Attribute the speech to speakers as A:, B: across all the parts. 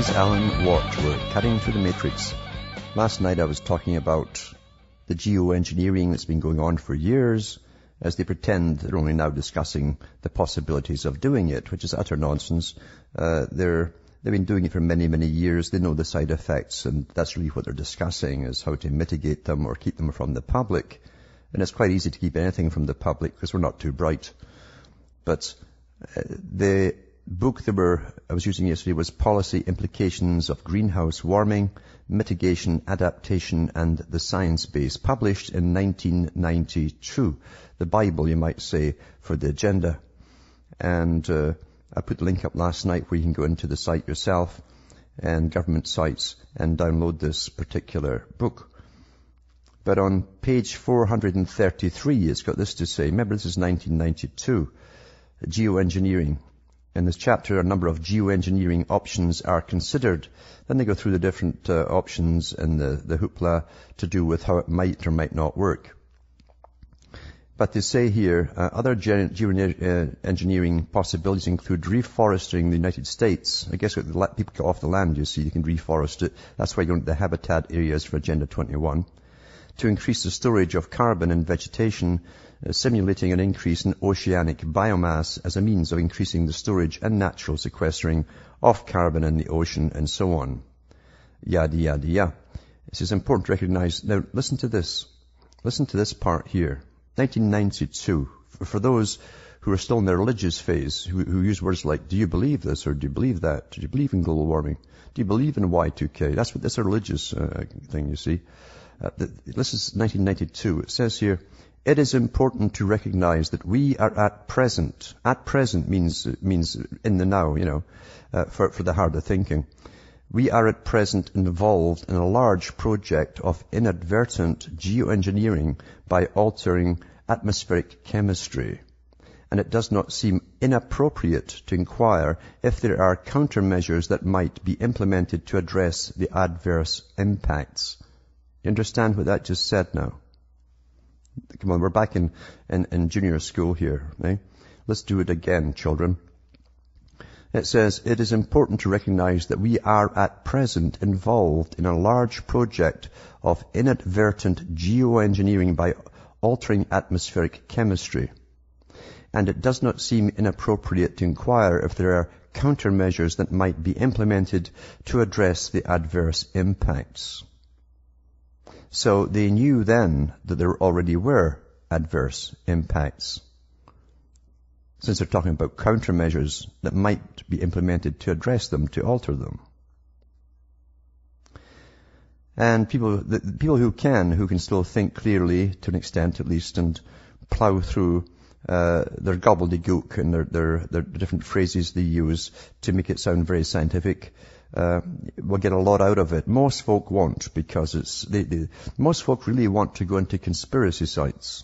A: is Alan Watt. We're cutting through the matrix. Last night I was talking about the geoengineering that's been going on for years, as they pretend they're only now discussing the possibilities of doing it, which is utter nonsense. They've been doing it for many, many years. They know the side effects, and that's really what they're discussing, is how to mitigate them or keep them from the public. And it's quite easy to keep anything from the public because we're not too bright. But the book I was using yesterday was Policy Implications of Greenhouse Warming, Mitigation, Adaptation, and the Science Base, published in 1992. The Bible, you might say, for the agenda. And I put the link up last night where you can go into the site yourself and government sites and download this particular book. But on page 433, it's got this to say. Remember, this is 1992, geoengineering. In this chapter, a number of geoengineering options are considered. Then they go through the different options and the hoopla to do with how it might or might not work. But they say here, other geoengineering possibilities include reforesting the United States. I guess when let people get off the land, you see, you can reforest it. That's why you don't have the habitat areas for Agenda 21. To increase the storage of carbon in vegetation, simulating an increase in oceanic biomass as a means of increasing the storage and natural sequestering of carbon in the ocean, and so on. Yada, yada, yada. This is important to recognize. Now, listen to this. Listen to this part here. 1992. For those who are still in their religious phase, who use words like, do you believe this or do you believe that? Do you believe in global warming? Do you believe in Y2K? That's a religious thing, you see. This is 1992. It says here, it is important to recognize that we are at present means in the now, for the harder thinking. We are at present involved in a large project of inadvertent geoengineering by altering atmospheric chemistry. And it does not seem inappropriate to inquire if there are countermeasures that might be implemented to address the adverse impacts. You understand what that just said now? Come on, we're back in junior school here, right? Let's do it again, children. It says, it is important to recognize that we are at present involved in a large project of inadvertent geoengineering by altering atmospheric chemistry. And it does not seem inappropriate to inquire if there are countermeasures that might be implemented to address the adverse impacts. So they knew then that there already were adverse impacts, since they're talking about countermeasures that might be implemented to address them, to alter them. And people who can still think clearly, to an extent at least, and plow through their gobbledygook and their different phrases they use to make it sound very scientific, will get a lot out of it. Most folk won't, because most folk really want to go into conspiracy sites,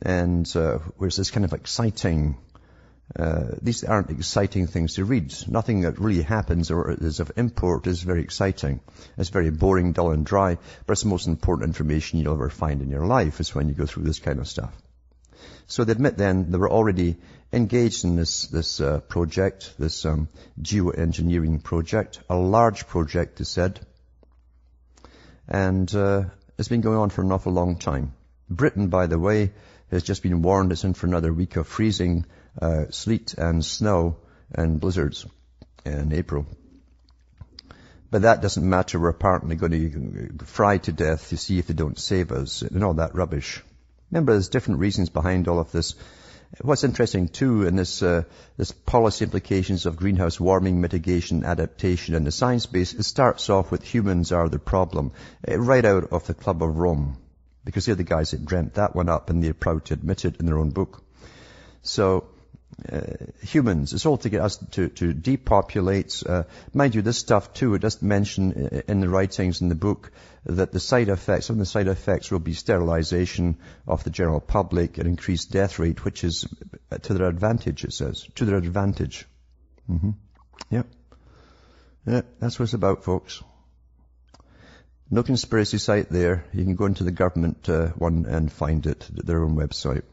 A: and whereas this kind of exciting, these aren't exciting things to read. Nothing that really happens or is of import is very exciting. It's very boring, dull and dry, but it's the most important information you'll ever find in your life is when you go through this kind of stuff. So they admit then they were already engaged in this project, this geoengineering project, a large project, they said, and it's been going on for an awful long time. Britain, by the way, has just been warned it's in for another week of freezing sleet and snow and blizzards in April. But that doesn't matter. We're apparently going to fry to death to see if they don't save us and all that rubbish. Remember, there's different reasons behind all of this. What's interesting too in this policy implications of greenhouse warming, mitigation, adaptation, and the science base, it starts off with humans are the problem, right out of the Club of Rome, because they're the guys that dreamt that one up and they're proud to admit it in their own book. So humans, it's all to get us to depopulate. Mind you, this stuff too, it does mention in the writings in the book that some of the side effects will be sterilization of the general public and increased death rate, which is to their advantage, it says. To their advantage. Yeah, that's what it's about, folks. No conspiracy site there. You can go into the government one and find it, their own website.